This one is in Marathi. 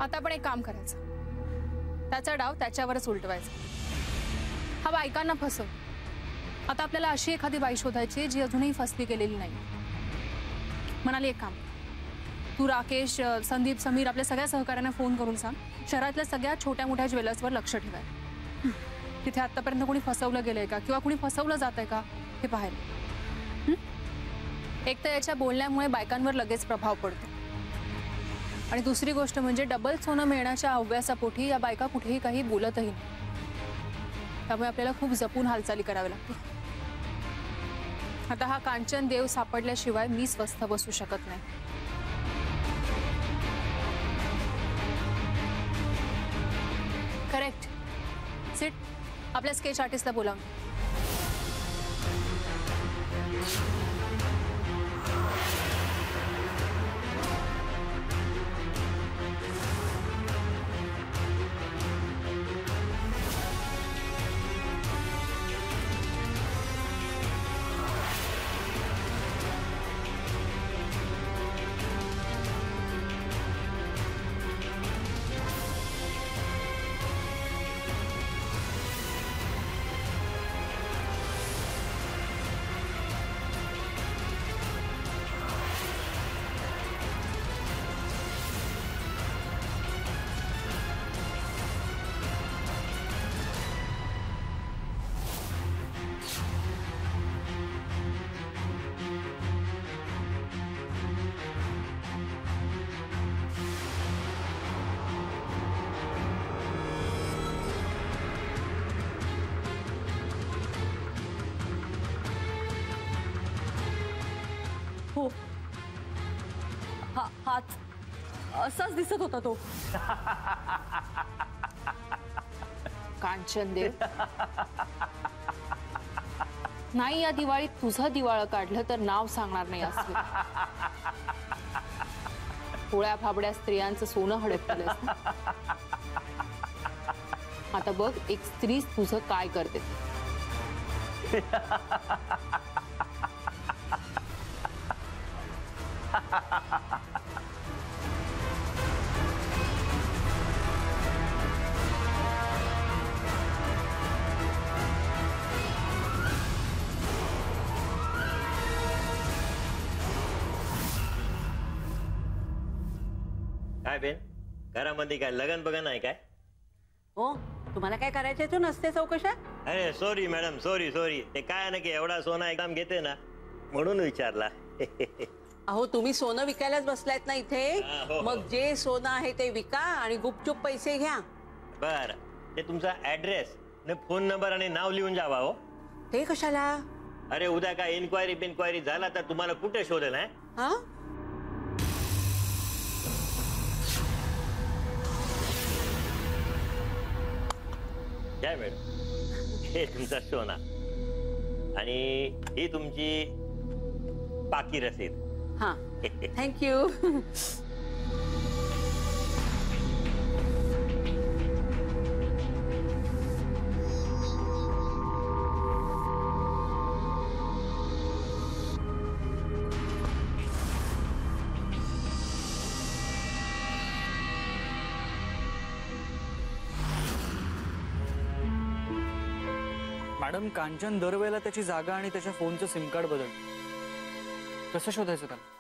आता आपण एक काम करायचं, त्याचा डाव त्याच्यावरच उलटवायचा। हा बायकांना फसव। आता आपल्याला अशी एखादी बाई शोधायची जी अजूनही फसली गेलेली नाही। म्हणाली एक काम, तू राकेश, संदीप, समीर आपल्या सगळ्या सहकाऱ्यांना फोन करून सांग शहरातल्या सगळ्या छोट्या मोठ्या ज्वेलर्सवर लक्ष ठेवायला। तिथे आतापर्यंत कोणी फसवलं गेलंय का किंवा कोणी फसवलं जातंय का हे पाहायला। एक तर याच्या बोलण्यामुळे बायकांवर लगेच प्रभाव पडतो आणि दुसरी गोष्ट म्हणजे डबल सोनं मिळण्याच्या हव्यासापोटी या बायका कुठेही काही बोलतही नाही। त्यामुळे आपल्याला खूप जपून हालचाली कराव्या लागतील। आता हा कांचन देव सापडल्याशिवाय मी स्वस्थ बसू शकत नाही। Correct, sit. आपल्या स्केच आर्टिस्टला बोलावं। हो, हाच असाच दिसत होता तो। कांचन देव, नाही या दिवाळीत तुझं दिवाळ काढलं तर नाव सांगणार नाही असं। पोळ्या फाबड्या स्त्रियांचं सोनं हडपलं। आता बघ एक स्त्री तुझं काय करते। काय बेन, घरामध्ये काय लगन बगन आहे काय? हो, तुम्हाला काय करायचंय तू नसते चौकशा? अरे सॉरी मॅडम, सॉरी सॉरी। ते काय ना की एवढा सोना एकदम घेते ना म्हणून विचारला। अहो तुम्ही सोनं विकायलाच बसलायत ना इथे, हो। मग जे सोनं आहे ते विका आणि गुपचूप पैसे घ्या। बर, ते तुमचा ऍड्रेस ने फोन नंबर आणि नाव लिहून जावा हो। ते कशाला? अरे उद्या काय इन्क्वायरी झाला तर तुम्हाला कुठे शोधेल? हा, काय मॅडम, हे तुमचा सोना आणि ही तुमची बाकी रसीद। हा, थँक्यू। मॅडम, कांचन दरवेळेला त्याची जागा आणि त्याच्या फोनचं सिम कार्ड बदलतो। कसं शोधायचं त्याला?